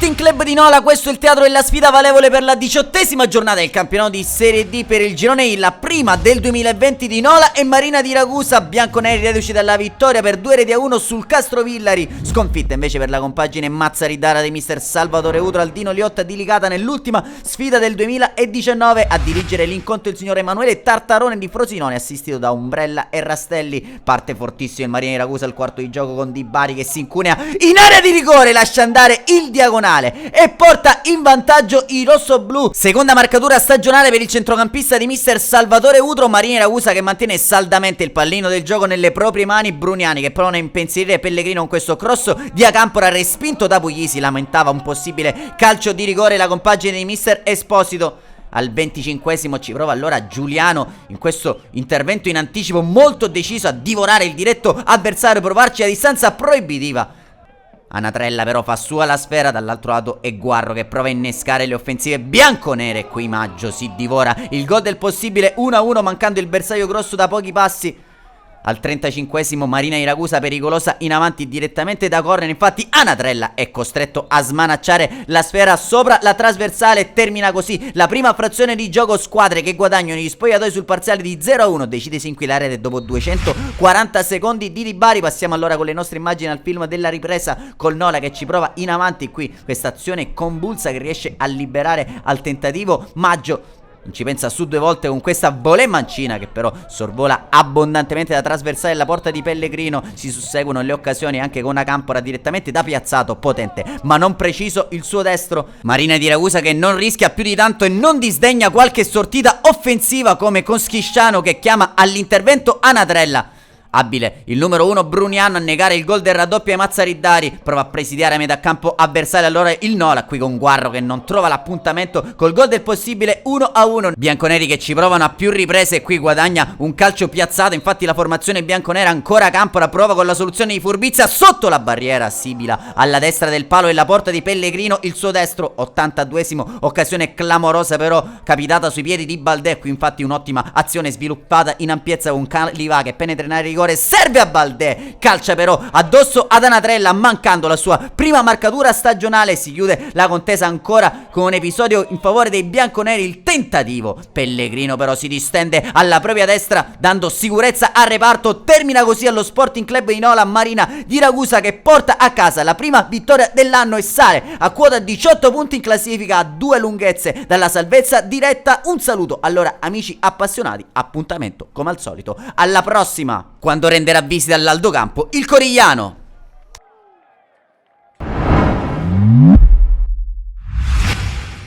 Sporting Club di Nola, questo è il teatro della sfida valevole per la 18ª giornata del campionato di Serie D per il girone I, la prima del 2020 di Nola e Marina di Ragusa. Bianconeri reduci dalla vittoria per 2-1 sul Castrovillari, sconfitta invece per la compagine mazzaridara di mister Salvatore Udro. Aldino Liotta delicata nell'ultima sfida del 2019, a dirigere l'incontro il signor Emanuele Tartarone di Frosinone, assistito da Umbrella e Rastelli. Parte fortissimo il Marina di Ragusa al quarto di gioco con Di Bari che si incunea in area di rigore, lascia andare il diagonale e porta in vantaggio i rossoblù. Seconda marcatura stagionale per il centrocampista di mister Salvatore Udro. Marina di Ragusa che mantiene saldamente il pallino del gioco nelle proprie mani. Bruniani che prova a impensierire Pellegrino con questo cross di Acampora respinto da Puglisi, lamentava un possibile calcio di rigore la compagine di mister Esposito. Al 25esimo ci prova allora Giuliano in questo intervento in anticipo molto deciso a divorare il diretto avversario, provarci a distanza proibitiva. Anatrella però fa sua la sfera, dall'altro lato è Guarro che prova a innescare le offensive bianconere. Qui Maggio si divora il gol del possibile 1-1 mancando il bersaglio grosso da pochi passi. Al 35esimo Marina di Ragusa pericolosa in avanti direttamente da corner, infatti Anatrella è costretto a smanacciare la sfera sopra la trasversale. Termina così la prima frazione di gioco, squadre che guadagnano gli spogliatoi sul parziale di 0-1. Decidesi in qui la rete dopo 240 secondi di Di Bari. Passiamo allora con le nostre immagini al film della ripresa col Nola che ci prova in avanti, qui questa azione convulsa che riesce a liberare al tentativo Maggio. Non ci pensa su due volte con questa volée mancina che però sorvola abbondantemente la trasversale della porta di Pellegrino. Si susseguono le occasioni anche con Acampora direttamente da piazzato, potente ma non preciso il suo destro. Marina di Ragusa che non rischia più di tanto e non disdegna qualche sortita offensiva come con Schisciano che chiama all'intervento Anatrella. Abile il numero 1 Bruniano a negare il gol del raddoppio ai mazzaridari, prova a presidiare a metà campo avversario allora il Nola, qui con Guarro che non trova l'appuntamento col gol del possibile 1-1. Bianconeri che ci provano a più riprese e qui guadagna un calcio piazzato, infatti la formazione bianconera ancora Campora prova con la soluzione di furbizia sotto la barriera, Sibila alla destra del palo e la porta di Pellegrino il suo destro. 82esimo, occasione clamorosa però capitata sui piedi di Baldè, qui infatti un'ottima azione sviluppata in ampiezza con Calivà che penetra in area, serve a Baldè, calcia però addosso ad Anatrella mancando la sua prima marcatura stagionale. Si chiude la contesa ancora con un episodio in favore dei bianconeri, il tentativo. Pellegrino però si distende alla propria destra dando sicurezza al reparto. Termina così allo Sporting Club di Nola Marina di Ragusa che porta a casa la prima vittoria dell'anno e sale a quota 18 punti in classifica, a 2 lunghezze dalla salvezza diretta. Un saluto allora amici appassionati, appuntamento come al solito alla prossima, quando renderà visita all'Aldo Campo il Corigliano.